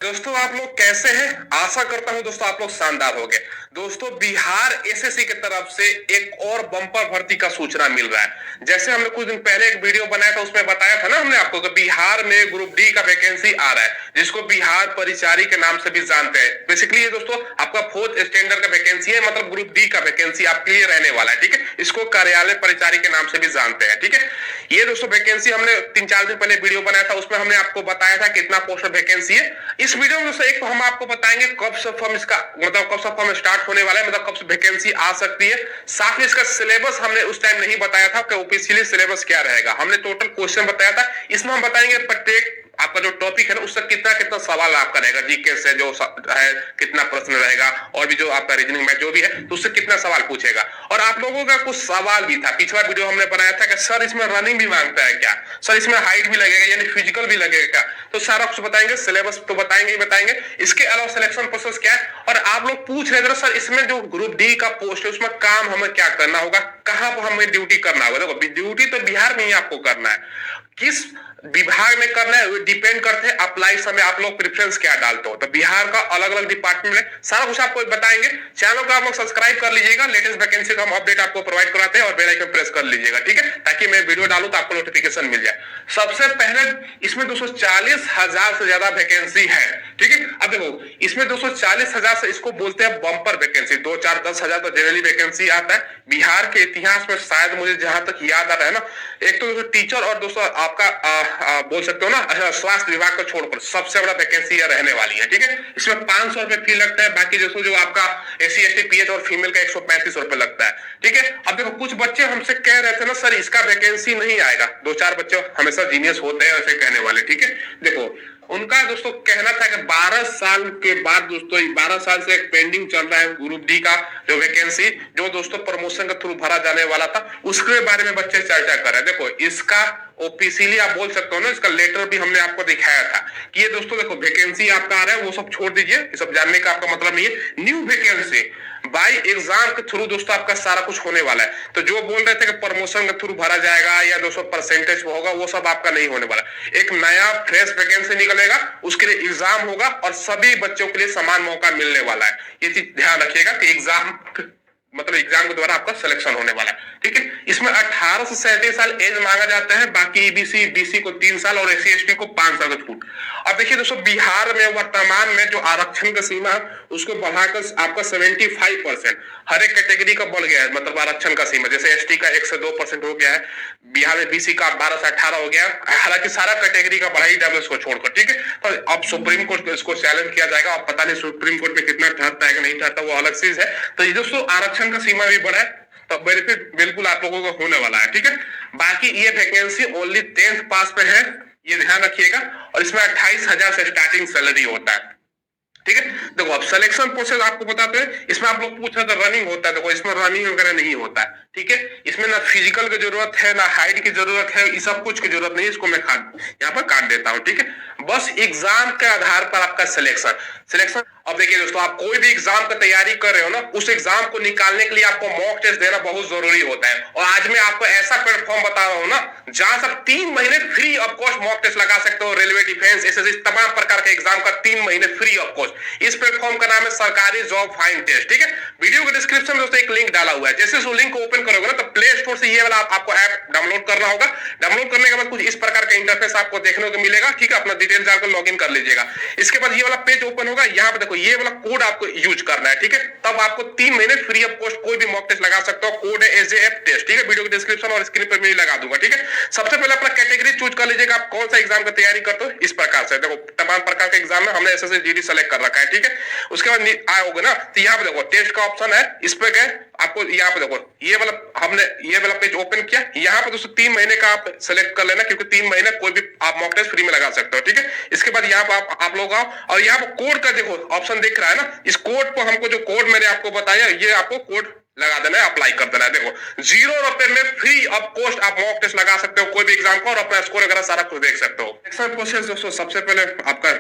दोस्तों आप लोग कैसे हैं? आशा करता हूं दोस्तों आप लोग शानदार होंगे। दोस्तों बिहार एसएससी की तरफ से एक और बम्पर भर्ती का सूचना मिल रहा है। जैसे हमने कुछ दिन पहले एक वीडियो बनाया था, उसमें बताया था ना हमने आपको कि बिहार में ग्रुप डी का वैकेंसी आ रहा है, जिसको बिहार परिचारी के नाम से भी जानते हैं। बेसिकली ये दोस्तों आपका 4th स्टैंडर्ड का वैकेंसी है, मतलब ग्रुप डी का वैकेंसी आपके लिए रहने वाला है। ठीक है, इसको कार्यालय परिचारी के नाम से भी जानते हैं। ठीक है, ये दोस्तों वैकेंसी हमने 3-4 दिन पहले वीडियो बनाया था, उसमें हमने आपको बताया था कितना पोस्ट वैकेंसी है। इस वीडियो में दोस्तों एक तो हम आपको बताएंगे कब से फॉर्म इसका मतलब कब से फॉर्म स्टार्ट होने वाला है, मतलब कब से वैकेंसी आ सकती है। साथ में इसका सिलेबस हमने उस टाइम नहीं बताया था कि ऑफिशियली सिलेबस क्या रहेगा। हमने टोटल क्वेश्चन बताया था, इसमें हम बताएंगे प्रत्येक आपका जो टॉपिक है ना उससे कितना कितना सवाल आपका रहेगा, जीके से जो है कितना प्रश्न रहेगा, और भी जो आपका रीजनिंग में जो भी है तो उससे कितना सवाल पूछेगा। और आप लोगों का कुछ सवाल भी था, पिछला वीडियो हमने बनाया था कि सर इसमें रनिंग भी मांगता है क्या, सर इसमें हाइट भी लगेगा यानी फिजिकल भी लगेगा क्या, तो सारा कुछ बताएंगे। सिलेबस तो बताएंगे ही बताएंगे, इसके अलावा सिलेक्शन प्रोसेस क्या है। और आप लोग पूछ रहे थे सर इसमें जो ग्रुप डी का पोस्ट है उसमें काम हमें क्या करना होगा, कहां पर हमें ड्यूटी करना होगा। देखो ड्यूटी तो बिहार में ही आपको करना है, किस विभाग में करना है वो डिपेंड करते हैं अप्लाई समय आप लोग प्रेफरेंस क्या डालते हो। तो बिहार का अलग अलग डिपार्टमेंट में सारा कुछ आपको बताएंगे। चैनल को आप लोग सब्सक्राइब कर लीजिएगा, लेटेस्ट वैकेंसी का हम अपडेट आपको प्रोवाइड कराते हैं, और बेल आइकन प्रेस कर लीजिएगा। ठीक है, ताकि मैं वीडियो डालूं तो आपको नोटिफिकेशन मिल जाए। सबसे पहले इसमें 240,000 से ज्यादा वैकेंसी है। ठीक है, अब देखो इसमें 240,000 से इसको बोलते हैं बम्पर वैकेंसी। 2-4-10,000 तो जनरली वैकेंसी आता है। बिहार के इतिहास में शायद मुझे जहां तक याद आ रहा है ना, एक तो टीचर और दोस्तों आपका बोल सकते हो ना स्वास्थ्य विभाग को छोड़कर सबसे बड़ा वैकेंसी रहने वाली है। ठीक है, इसमें 500 रुपए फी लगता है, बाकी दोस्तों जो आपका एससी एसटी पीएच और फीमेल का 135 रुपए लगता है। ठीक है, अब देखो कुछ बच्चे हमसे कह रहे थे ना सर इसका वैकेंसी नहीं आएगा। 2-4 बच्चे हमेशा जीनियस होते हैं ऐसे कहने वाले। ठीक है, देखो उनका दोस्तों कहना था कि 12 साल के बाद दोस्तों 12 साल से एक पेंडिंग चल रहा है ग्रुप डी का जो वैकेंसी, जो दोस्तों प्रमोशन के थ्रू भरा जाने वाला था, उसके बारे में बच्चे चर्चा कर रहे हैं। देखो इसका ऑफिशियली आप बोल सकते हो ना, इसका लेटर भी हमने आपको दिखाया था कि ये दोस्तों देखो वैकेंसी आपका आ रहा है, वो सब छोड़ दीजिए, ये सब जानने का आपका मतलब नहीं है। न्यू वैकेंसी बाय एग्जाम के थ्रू दोस्तों आपका सारा कुछ होने वाला है। तो जो बोल रहे थे कि प्रमोशन के थ्रू भरा जाएगा या 200 परसेंटेज होगा, वो सब आपका नहीं होने वाला। एक नया फ्रेश वैकेंसी निकलेगा, उसके लिए एग्जाम होगा और सभी बच्चों के लिए समान मौका मिलने वाला है। ये चीज ध्यान रखिएगा कि एग्जाम मतलब एग्जाम के द्वारा आपका सिलेक्शन होने वाला है। ठीक है, इसमें 18 से 37 साल एज मांगा जाता है, बाकी ईबीसी बीसी को 3 साल और एससी एसटी को 5 साल का छूट। अब देखिए दोस्तों बिहार में वर्तमान में जो आरक्षण का सीमा है उसको बढ़ाकर आपका 75% हर एक कैटेगरी का बढ़ गया है, मतलब आरक्षण का सीमा। जैसे एसटी का 1 से 2% हो गया है, बिहार में बीसी का 12 से 18 हो गया है। हालांकि सारा कैटेगरी का बढ़ा ही डब्ल्यू को छोड़कर। ठीक है, तो अब सुप्रीम कोर्ट को इसको चैलेंज किया जाएगा। अब पता नहीं सुप्रीम कोर्ट में कितना ठहरता है कि नहीं ठहरता, वो अलग चीज है। तो ये दोस्तों आरक्षण का सीमा भी बढ़ा है, तो बेनिफिट बिल्कुल आप लोगों को होने वाला है। ठीक है, बाकी ये वैकेंसी ओनली 10th पास पे है, ये ध्यान रखिएगा। और इसमें 28,000 से स्टार्टिंग सैलरी होता है। ठीक है, देखो अब सिलेक्शन प्रोसेस आपको बताते हैं। इसमें आप लोग पूछ रहे थे रनिंग होता है, देखो इसमें रनिंग वगैरह नहीं होता है। ठीक है, इसमें ना फिजिकल की जरूरत है ना हाइट की जरूरत है, ये सब कुछ की जरूरत नहीं। इसको मैं यहाँ पर काट देता हूँ। ठीक है, बस एग्जाम के आधार पर आपका सिलेक्शन सिलेक्शन अब देखिए दोस्तों आप कोई भी एग्जाम की तैयारी कर रहे हो ना, उस एग्जाम को निकालने के लिए आपको मॉक टेस्ट देना बहुत जरूरी होता है। और आज मैं आपको ऐसा प्लेटफॉर्म बता रहा हूं ना जहां सब 3 महीने free of cost mock test लगा सकते हो। रेलवे, डिफेंस, एसएससी तमाम प्रकार के एग्जाम का 3 महीने फ्री ऑफ कॉस्ट। इस प्लेटफॉर्म का नाम है सरकारी जॉब फाइंड टेस्ट। ठीक है, वीडियो के डिस्क्रिप्शन में दोस्तों एक लिंक डाला हुआ है, जैसे उस लिंक को ओपन करोगे ना तो प्ले स्टोर से ये वाला आपको ऐप डाउनलोड करना होगा। डाउनलोड करने के बाद कुछ इस प्रकार का इंटरफेस आपको देखने को मिलेगा। ठीक है, अपना डिटेल डालकर लॉगिन कर लीजिएगा। इसके बाद ये वाला पेज ओपन होगा, यहाँ पे देखो ये वाला कोड आपको यूज करना है। ठीक है, तब आपको 3 महीने फ्री ऑफ कॉस्ट कोई भी मॉक टेस्ट लगा सकते हो। कोड है एजेएफ टेस्ट। ठीक है, वीडियो के डिस्क्रिप्शन और स्क्रीन पर मैं लगा दूंगा। ठीक है, सबसे पहले अपना कैटेगरी चूज कर लीजिएगा, आप कौन सा एग्जाम की तैयारी करते हो। इस प्रकार से देखो तमाम प्रकार के एग्जाम में हमने एसएससी जीडी सेलेक्ट कर रखा है। ठीक है, उसके बाद आओगे ना तो यहाँ पे देखो टेस्ट का ऑप्शन है, इस पे गए आपको यहाँ पे देखो ये वाला हमने ये वाला पेज ओपन किया। यहाँ पे दोस्तों 3 महीने का आप सेलेक्ट कर लेना, क्योंकि 3 महीने कोई भी आप मॉक टेस्ट फ्री में लगा सकते हो। ठीक है, इसके बाद यहाँ पे आप लोग आओ और यहाँ पे कोड का देखो ऑप्शन दिख रहा है ना, इस कोड पर हमको जो कोड मैंने आपको बताया ये आपको कोड लगा देना है, अप्लाई कर देना है। देखो 0 रुपए में फ्री ऑफ कॉस्ट आप मॉक टेस्ट लगा सकते हो कोई भी एग्जाम का, और अपना स्कोर वगैरह सारा कुछ देख सकते हो। प्रोसेस दोस्तों सबसे पहले आपका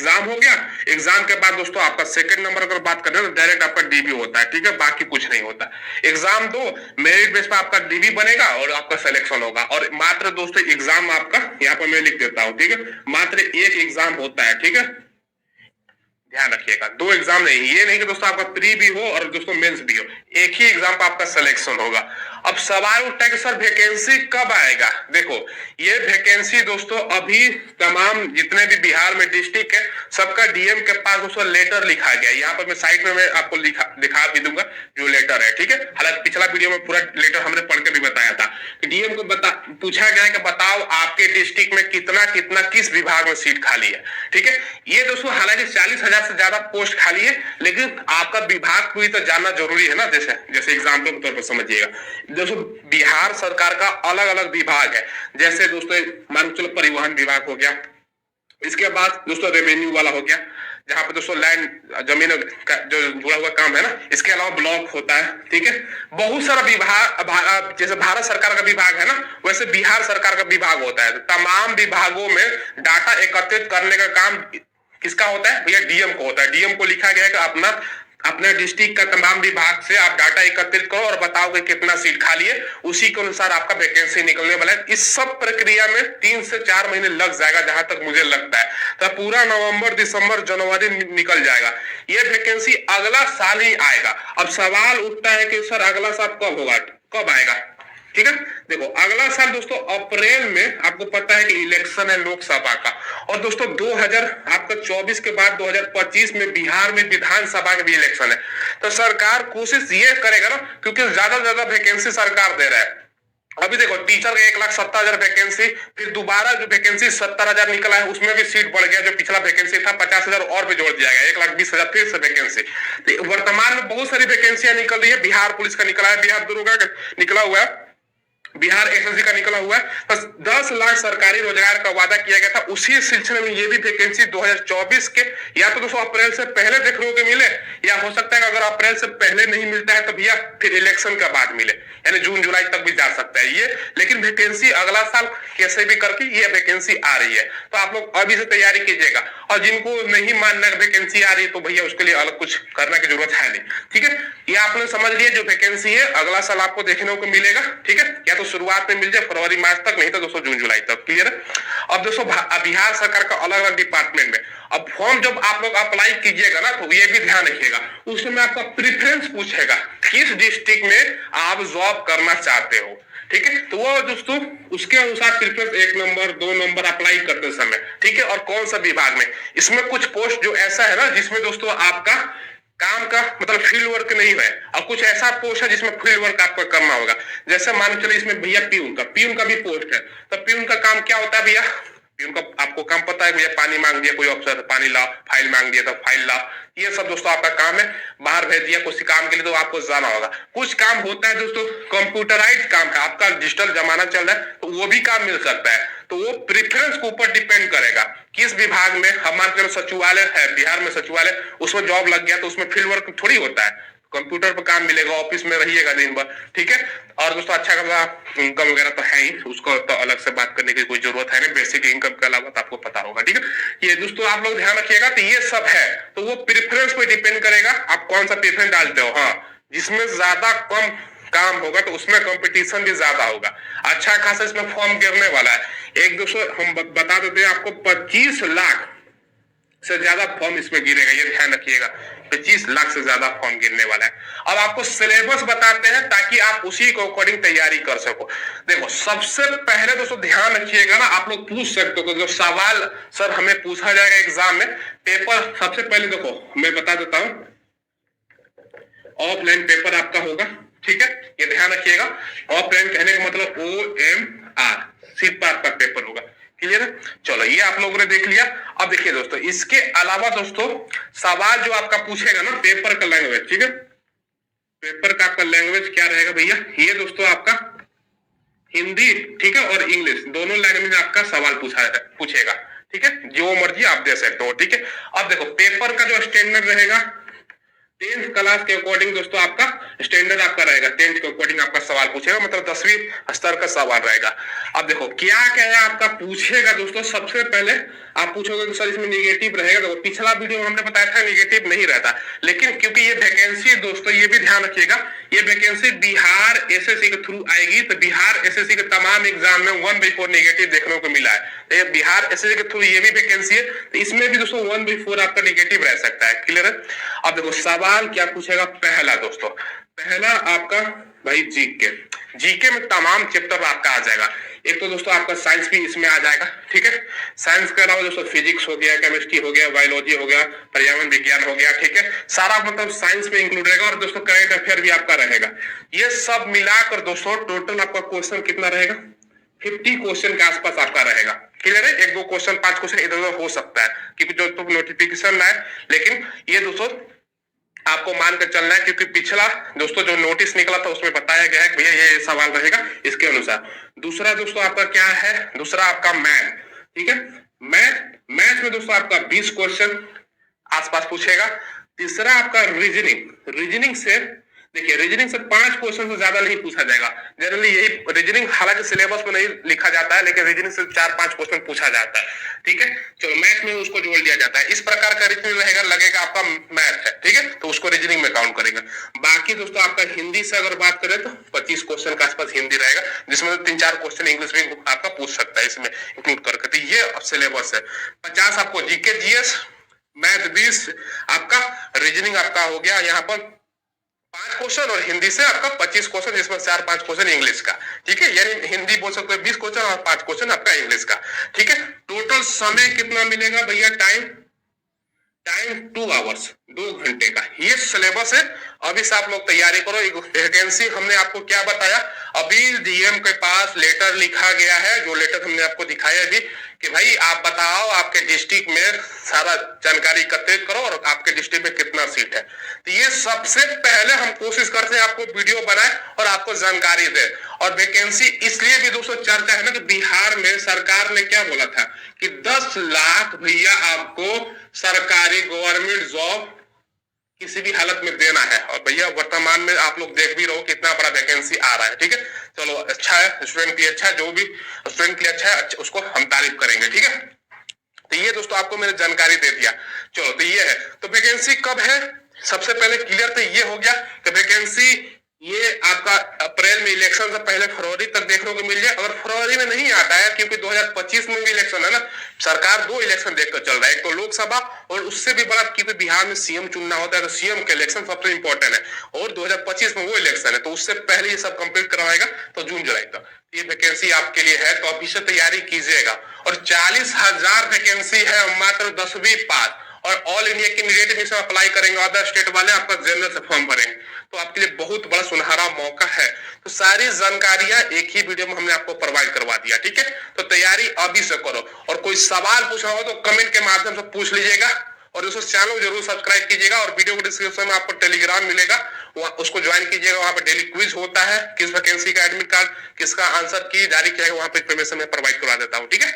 एग्जाम हो गया। एग्जाम के बाद दोस्तों आपका सेकंड नंबर अगर बात करें तो डायरेक्ट आपका डीबी होता है, ठीक है, बाकी कुछ नहीं होता। एग्जाम दो, मेरिट बेस पर आपका डीबी बनेगा और आपका सिलेक्शन होगा। और मात्र दोस्तों एग्जाम आपका यहाँ पर मैं लिख देता हूँ, ठीक है, मात्र एक एग्जाम होता है, ठीक है, ध्यान रखिएगा, 2 एग्जाम नहीं, ये नहीं कि दोस्तों आपका प्री भी हो और दोस्तों मेंस भी हो, एक ही एग्जाम पर आपका सिलेक्शन होगा। अब सवाल उठता है कि सर वैकेंसी कब आएगा? देखो ये वैकेंसी दोस्तों अभी तमाम जितने भी बिहार में डिस्ट्रिक्ट है सबका डीएम के पास दोस्तों लेटर लिखा गया है। यहाँ पर मैं साइड में मैं आपको दिखा भी दूंगा जो लेटर है, ठीक है। हालांकि पिछला वीडियो में पूरा लेटर हमने पढ़ के भी बताया था। डीएम को पूछा गया है कि बताओ आपके डिस्ट्रिक्ट में कितना कितना किस विभाग में सीट खाली है, ठीक है। ये दोस्तों हालांकि 40,000 से ज्यादा पोस्ट खाली है, लेकिन आपका विभाग पूरी तो जानना जरूरी है ना। जैसे एग्जाम्पल के तौर पर समझिएगा, दोस्तों बिहार सरकार का अलग अलग विभाग है। जैसे दोस्तों मान चलो परिवहन विभाग हो गया, इसके बाद दोस्तों रेवेन्यू वाला हो गया, जहां पे दोस्तों लैंड जमीन का जो जुड़ा हुआ काम है ना, इसके अलावा ब्लॉक होता है, ठीक है। बहुत सारा विभाग, जैसे भारत सरकार का विभाग है ना, वैसे बिहार सरकार का विभाग होता है। तमाम विभागों में डाटा एकत्रित करने का काम किसका होता है भैया? डीएम को होता है। डीएम को लिखा गया है कि अपने डिस्ट्रिक्ट का तमाम विभाग से आप डाटा एकत्रित करो और बताओ कि कितना सीट खाली है, उसी के अनुसार आपका वैकेंसी निकलने वाला है। इस सब प्रक्रिया में 3 से 4 महीने लग जाएगा जहां तक मुझे लगता है, तो पूरा नवंबर दिसंबर जनवरी निकल जाएगा। ये वैकेंसी अगला साल ही आएगा। अब सवाल उठता है कि सर अगला साल कब होगा, कब आएगा, ठीक है। देखो अगला साल दोस्तों अप्रैल में आपको पता है कि इलेक्शन है लोकसभा का, और दोस्तों 2024 के बाद 2025 में बिहार में विधानसभा का भी इलेक्शन है। तो सरकार कोशिश ये करेगा ना, क्योंकि ज्यादा से ज्यादा वैकेंसी सरकार दे रहा है। अभी देखो टीचर का 1,70,000 वैकेंसी, फिर दोबारा जो वैकेंसी 70,000 निकला है उसमें भी सीट बढ़ गया। जो पिछला वैकेंसी था 50,000 और भी जोड़ दिया गया, 1,20,000 फिर से वैकेंसी। तो वर्तमान में बहुत सारी वैकेंसियां निकल रही है। बिहार पुलिस का निकला है, बिहार दरोगा का निकला हुआ है, बिहार एसएससी का निकला हुआ है। बस 10 लाख सरकारी रोजगार का वादा किया गया था। उसी सिलसिले में ये भी वैकेंसी 2024 के या तो दोस्तों अप्रैल से पहले देखने को मिले, या हो सकता है कि अगर अप्रैल से पहले नहीं मिलता है तो भैया फिर इलेक्शन के बाद मिले, यानी जून जुलाई तक भी जा सकता है ये। लेकिन वैकेंसी अगला साल कैसे भी करके ये वैकेंसी आ रही है, तो आप लोग अभी से तैयारी कीजिएगा। और जिनको नहीं मानना वैकेंसी आ रही है तो भैया उसके लिए अलग कुछ करने की जरूरत है नहीं, ठीक है। ये आपने समझ लिया, जो वैकेंसी है अगला साल आपको देखने को मिलेगा, ठीक है। या तो शुरुआत में मिल जाए फरवरी मार्च तक, नहीं तो दोस्तों जून जुलाई तक, क्लियर है। अब दोस्तों बिहार सरकार का अलग अलग डिपार्टमेंट में अब फॉर्म जब आप लोग अप्लाई कीजिएगा ना, तो ये भी ध्यान रखिएगा, उसमें आपका प्रेफरेंस पूछेगा किस डिस्ट्रिक्ट में आप जॉब करना चाहते हो, ठीक है। तो वो दोस्तों उसके अनुसार प्रेफरेंस 1 नंबर 2 नंबर अप्लाई करते समय, ठीक है। और कौन सा विभाग में, इसमें कुछ पोस्ट जो ऐसा है ना जिसमें दोस्तों आपका काम का मतलब फील्ड वर्क नहीं है, और कुछ ऐसा पोस्ट है जिसमें फील्ड वर्क आपको करना होगा। जैसे मान चलिए इसमें भैया पीयून का भी पोस्ट है, तो पीयून का काम क्या होता है भैया? पीयून का आपको काम पता है भैया, पानी मांग दिया कोई अफसर, पानी लाओ, फाइल मांग दिया तो फाइल लाओ, ये सब दोस्तों आपका काम है। बाहर भेज दिया किसी काम के लिए तो आपको जाना होगा। कुछ काम होता है दोस्तों कंप्यूटराइज्ड काम है, आपका डिजिटल जमाना चल रहा है, तो वो भी काम मिल सकता है। तो वो प्रेफरेंस के ऊपर डिपेंड करेगा किस विभाग में। हमारे सचिवालय है बिहार में, सचिवालय उसमें जॉब लग गया तो उसमें फील्ड वर्क थोड़ी होता है, कंप्यूटर पर काम मिलेगा, ऑफिस में रहिएगा दिन भर, ठीक है। और दोस्तों अच्छा खासा इनकम वगैरह तो है ही, उसको तो अलग से बात करने की कोई जरूरत है नहीं, बेसिक इनकम के अलावा तो आपको पता होगा, ठीक है। ये दोस्तों आप लोग ध्यान रखिएगा। तो ये सब है, तो वो प्रेफरेंस पे डिपेंड करेगा आप कौन सा प्रेफरेंस डालते हो। हाँ, जिसमें ज्यादा कम काम होगा तो उसमें कंपटीशन भी ज्यादा होगा, अच्छा खासा इसमें फॉर्म गिरने वाला है। एक दोस्तों हम बता देते हैं आपको, 25 लाख से ज्यादा फॉर्म इसमें गिरेगा, ये ध्यान रखिएगा। 25 लाख से ज्यादा फॉर्म गिरने वाला है। अब आपको सिलेबस बताते हैं ताकि आप उसी को अकॉर्डिंग तैयारी कर सको। देखो सबसे पहले दोस्तों ध्यान रखिएगा ना, आप लोग पूछ सकते हो जो सवाल सर हमें पूछा जाएगा एग्जाम में, पेपर सबसे पहले देखो मैं बता देता हूं, ऑफलाइन पेपर आपका होगा, ठीक है, ये ध्यान रखिएगा। ऑफलाइन कहने का मतलब OMR, सिर्फ पर आपका पेपर होगा, क्लियर है। चलो ये आप लोगों ने देख लिया। अब देखिए दोस्तों, इसके अलावा दोस्तों सवाल जो आपका पूछेगा ना पेपर का लैंग्वेज, ठीक है, पेपर का आपका लैंग्वेज क्या रहेगा भैया? ये दोस्तों आपका हिंदी, ठीक है, और इंग्लिश दोनों लैंग्वेज में आपका सवाल पूछेगा, ठीक है, जो मर्जी आप दे सकते हो, ठीक है। अब देखो पेपर का जो स्टैंडर्ड रहेगा, 10th क्लास के अकॉर्डिंग दोस्तों आपका स्टैंडर्ड आपका रहेगा, 10th के अकॉर्डिंग आपका सवाल पूछेगा, मतलब 10वीं स्तर का सवाल रहेगा। अब देखो क्या क्या है आपका पूछेगा दोस्तों। सबसे पहले आप पूछोगे कि सर इसमें निगेटिव रहेगा, तो पिछला वीडियो में हमने बताया था निगेटिव नहीं रहता, लेकिन क्योंकि ये वैकेंसी दोस्तों, ये भी ध्यान रखिएगा, ये वैकेंसी बिहार एसएससी के थ्रू आएगी, तो बिहार एसएससी के तमाम एग्जाम में 1/4 निगेटिव देखने को मिला है। तो ये बिहार एसएससी के थ्रू ये भी वैकेंसी है, तो इसमें भी दोस्तों 1/4 आपका निगेटिव रह सकता है। क्लियर है। अब देखो सवाल क्या पूछेगा। पहला दोस्तों, पहला आपका भाई जीके में तमाम चैप्टर आपका आ जाएगा। एक तो दोस्तों आपका साइंस भी इसमें आ जाएगा, ठीक है। साइंस के अलावा दोस्तों फिजिक्स हो गया, केमिस्ट्री हो गया, बायोलॉजी हो गया, पर्यावरण विज्ञान हो गया, ठीक है। सारा मतलब साइंस में इंक्लूड रहेगा, और दोस्तों करंट अफेयर भी आपका रहेगा। ये सब मिलाकर दोस्तों टोटल आपका क्वेश्चन कितना रहेगा, 50 क्वेश्चन के आसपास आपका रहेगा। क्लियर है। 1-2 क्वेश्चन 5 क्वेश्चन इधर उधर हो सकता है, क्योंकि जो तो नोटिफिकेशन आए, लेकिन ये दोस्तों आपको मान कर चलना है, क्योंकि पिछला दोस्तों जो नोटिस निकला था उसमें बताया गया है कि भैया ये सवाल रहेगा इसके अनुसार। दूसरा दोस्तों आपका क्या है, दूसरा आपका मैथ, ठीक है। मैथ में दोस्तों आपका 20 क्वेश्चन आसपास पूछेगा। तीसरा आपका रीजनिंग से देखिए, रीजनिंग से 5 क्वेश्चन से ज्यादा नहीं पूछा जाएगा। जनरली यही रीजनिंग हालांकि सिलेबस में नहीं लिखा जाता है, लेकिन रीजनिंग से 4-5 क्वेश्चन पूछा जाता है, ठीक है। चलो मैथ में उसको जोड़ दिया जाता है। इस प्रकार का रीजनिंग रहेगा, लगेगा आपका मैथ है, ठीक है, तो उसको रीजनिंग में काउंट करेगा। बाकी दोस्तों आपका हिंदी से अगर बात करें तो 25 क्वेश्चन के आसपास हिंदी रहेगा, जिसमें 3-4 क्वेश्चन इंग्लिश भी आपका पूछ सकता है इसमें इंक्लूड करके। तो ये सिलेबस है। 50 आपको जीके जीएस, मैथ 20, आपका रीजनिंग आपका हो गया यहाँ पर 5 क्वेश्चन, और हिंदी से आपका 25 क्वेश्चन, जिसमें 4-5 क्वेश्चन इंग्लिश का, ठीक है। यानी हिंदी बोल सकते हैं 20 क्वेश्चन और 5 क्वेश्चन आपका इंग्लिश का, ठीक है। टोटल समय कितना मिलेगा भैया, टाइम 2 आवर्स, 2 घंटे का ये सिलेबस है। अभी से आप लोग तैयारी करो। वैकेंसी हमने आपको क्या बताया, अभी डीएम के पास लेटर लिखा गया है, जो लेटर हमने आपको दिखाया अभी, कि भाई आप बताओ आपके डिस्ट्रिक्ट में सारा जानकारी एकत्रित करो और आपके डिस्ट्रिक्ट में कितना सीट है। तो ये सबसे पहले हम कोशिश करते हैं आपको वीडियो बनाए और आपको जानकारी दे। और वैकेंसी इसलिए भी दोस्तों चर्चा है ना, कि बिहार में सरकार ने क्या बोला था कि 10 लाख भैया आपको सरकारी गवर्नमेंट जॉब किसी भी हालत में देना है। और भैया वर्तमान में आप लोग देख भी रहो कितना बड़ा वैकेंसी आ रहा है, ठीक है। चलो अच्छा है, स्टूडेंट के लिए अच्छा है, जो भी स्टूडेंट के लिए अच्छा है, उसको हम तारीफ करेंगे, ठीक है। तो ये दोस्तों आपको मैंने जानकारी दे दिया। चलो तो ये है, तो वैकेंसी कब है सबसे पहले क्लियर तो ये हो गया कि वैकेंसी ये आपका अप्रैल में इलेक्शन से पहले फरवरी तक देखने को मिल जाए। अगर फरवरी में नहीं आता है, क्योंकि 2025 में भी इलेक्शन है ना, सरकार 2 इलेक्शन देखकर चल रहा है, एक तो लोकसभा, और उससे भी बड़ा क्योंकि बिहार में सीएम चुनना होता है, तो सीएम के इलेक्शन सबसे इंपॉर्टेंट है, और 2025 में वो इलेक्शन है, तो उससे पहले ये सब कंप्लीट करवाएगा, तो जून जुलाई तक ये वैकेंसी आपके लिए है। तो अभी से तैयारी कीजिएगा। और 40,000 वैकेंसी है मात्र 10वीं पास, और ऑल इंडिया कैंडिडेट में अप्लाई करेंगे, अदर स्टेट वाले आपका जनरल से फॉर्म भरेंगे, तो आपके लिए बहुत बड़ा सुनहरा मौका है। तो सारी जानकारियां एक ही वीडियो में हमने आपको प्रोवाइड करवा दिया, ठीक है। तो तैयारी अभी से करो, और कोई सवाल पूछना हो तो कमेंट के माध्यम से पूछ लीजिएगा, और दोस्तों चैनल जरूर सब्सक्राइब कीजिएगा, और वीडियो के डिस्क्रिप्शन में आपको टेलीग्राम मिलेगा, उसको ज्वाइन कीजिएगा। वहां पे डेली क्विज होता है, किस वैकेंसी का एडमिट कार्ड किसका आंसर की जारी किया है, वहां पे इंफॉर्मेशन में प्रोवाइड करवा देता हूँ, ठीक है।